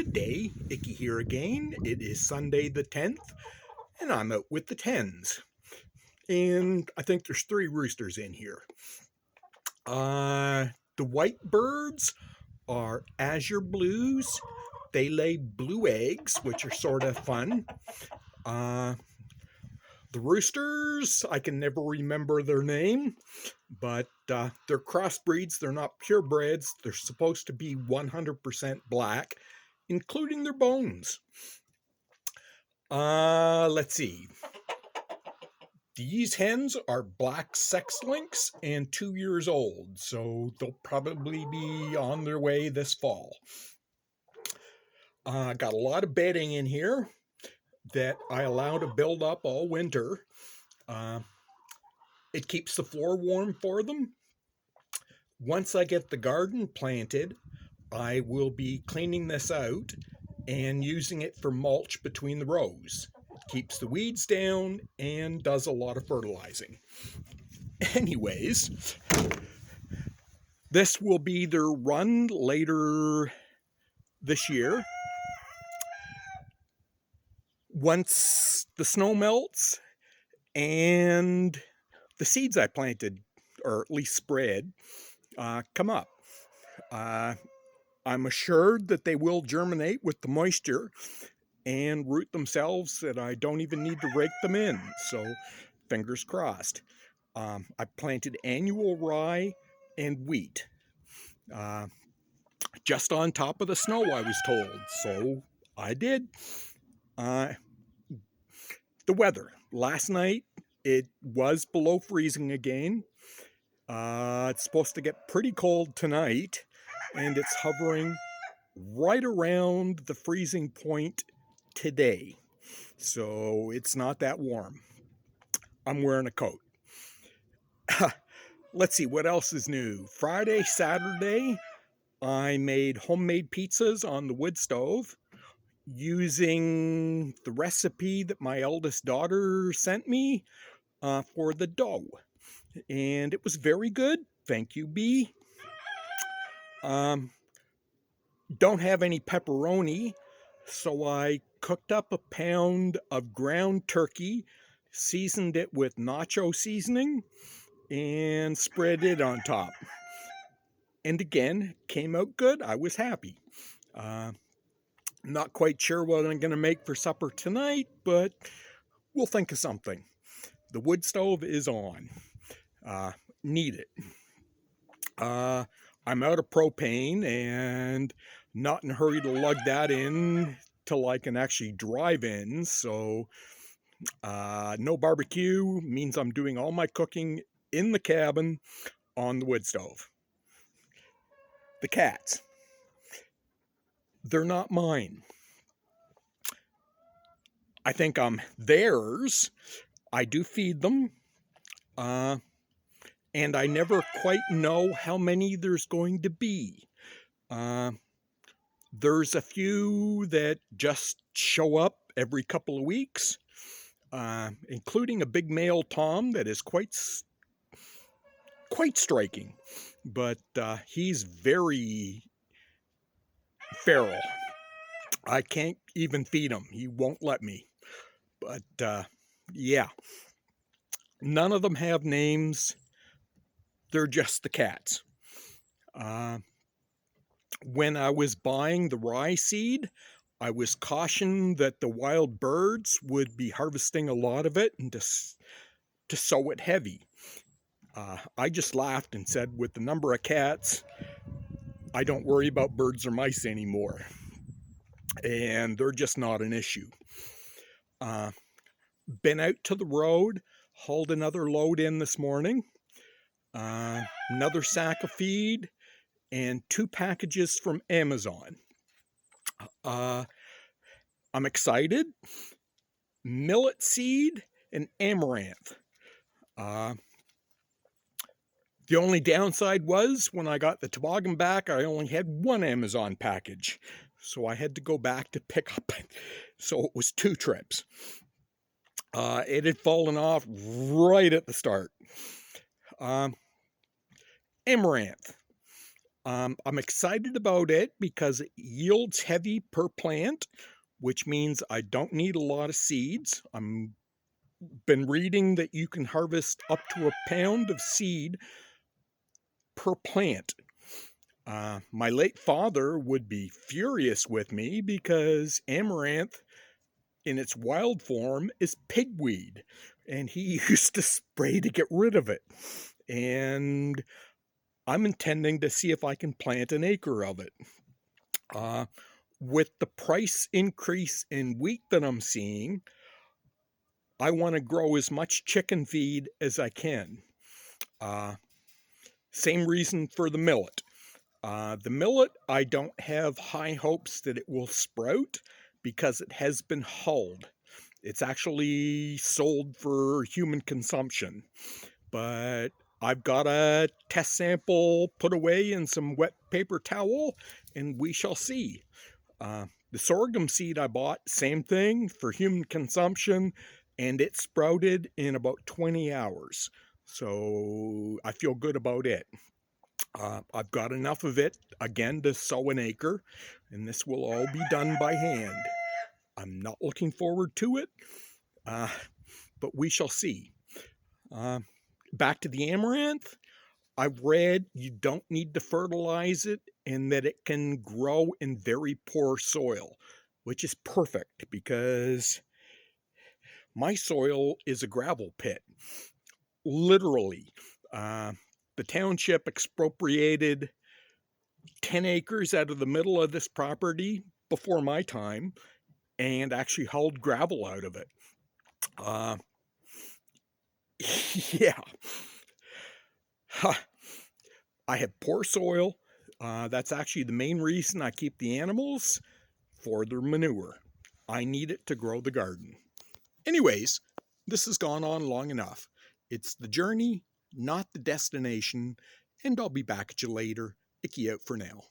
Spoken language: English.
Good day, Icky here again. It is Sunday the 10th, and I'm out with the 10s. And I think there's 3 roosters in here. The white birds are azure blues. They lay blue eggs, which are sort of fun. Uh, the roosters, I can never remember their name, but they're crossbreeds. They're not purebreds. They're supposed to be 100% black, including their bones. Let's see. These hens are black sex lynx and 2 years old, so they'll probably be on their way this fall. Got a lot of bedding in here that I allow to build up all winter. It keeps the floor warm for them. Once I get the garden planted, I will be cleaning this out and using it for mulch between the rows. It keeps the weeds down and does a lot of fertilizing. Anyways, this will be their run later this year. Once the snow melts and the seeds I planted, or at least spread, come up. I'm assured that they will germinate with the moisture and root themselves, that I don't even need to rake them in, so fingers crossed. I planted annual rye and wheat just on top of the snow, I was told, so I did. The weather. Last night, it was below freezing again. It's supposed to get pretty cold tonight, and it's hovering right around the freezing point today. So it's not that warm. I'm wearing a coat. Let's see, what else is new? Friday, Saturday, I made homemade pizzas on the wood stove using the recipe that my eldest daughter sent me for the dough. And it was very good. Thank you, B. Don't have any pepperoni, so I cooked up a pound of ground turkey, seasoned it with nacho seasoning, and spread it on top. And again, came out good. I was happy. Not quite sure what I'm going to make for supper tonight, but we'll think of something. The wood stove is on. Need it. I'm out of propane and not in a hurry to lug that in till I can actually drive in. So no barbecue means I'm doing all my cooking in the cabin on the wood stove. The cats. They're not mine. I think I'm theirs. I do feed them. And I never quite know how many there's going to be. There's a few that just show up every couple of weeks, including a big male Tom that is quite striking, but he's very feral. I can't even feed him. He won't let me. But yeah, none of them have names. They're just the cats. When I was buying the rye seed, I was cautioned that the wild birds would be harvesting a lot of it and to sow it heavy. I just laughed and said, with the number of cats, I don't worry about birds or mice anymore. And they're just not an issue. Been out to the road, hauled another load in this morning. Another sack of feed and 2 packages from Amazon. I'm excited. Millet seed and amaranth. The only downside was when I got the toboggan back, I only had 1 Amazon package. So I had to go back to pick up. So it was 2 trips. It had fallen off right at the start. Amaranth. I'm excited about it because it yields heavy per plant, which means I don't need a lot of seeds. I'm been reading that you can harvest up to a pound of seed per plant. My late father would be furious with me because amaranth in its wild form is pigweed, and he used to spray to get rid of it. And I'm intending to see if I can plant an acre of it. Uh, with the price increase in wheat that I'm seeing, I want to grow as much chicken feed as I can. Uh, Same reason for the millet. The millet, I don't have high hopes that it will sprout because it has been hulled. It's actually sold for human consumption, but I've got a test sample put away in some wet paper towel, and we shall see. The sorghum seed I bought, same thing for human consumption, and it sprouted in about 20 hours. So I feel good about it. I've got enough of it, again, to sow an acre, and this will all be done by hand. I'm not looking forward to it, uh, but we shall see. Uh, Back to the amaranth. I've read you don't need to fertilize it and that it can grow in very poor soil, which is perfect because my soil is a gravel pit, literally. Uh, the township expropriated 10 acres out of the middle of this property before my time and actually hauled gravel out of it. Uh, yeah. I have poor soil. That's actually the main reason I keep the animals, for their manure. I need it to grow the garden. Anyways, this has gone on long enough. It's the journey, not the destination, and I'll be back at you later. Icky out for now.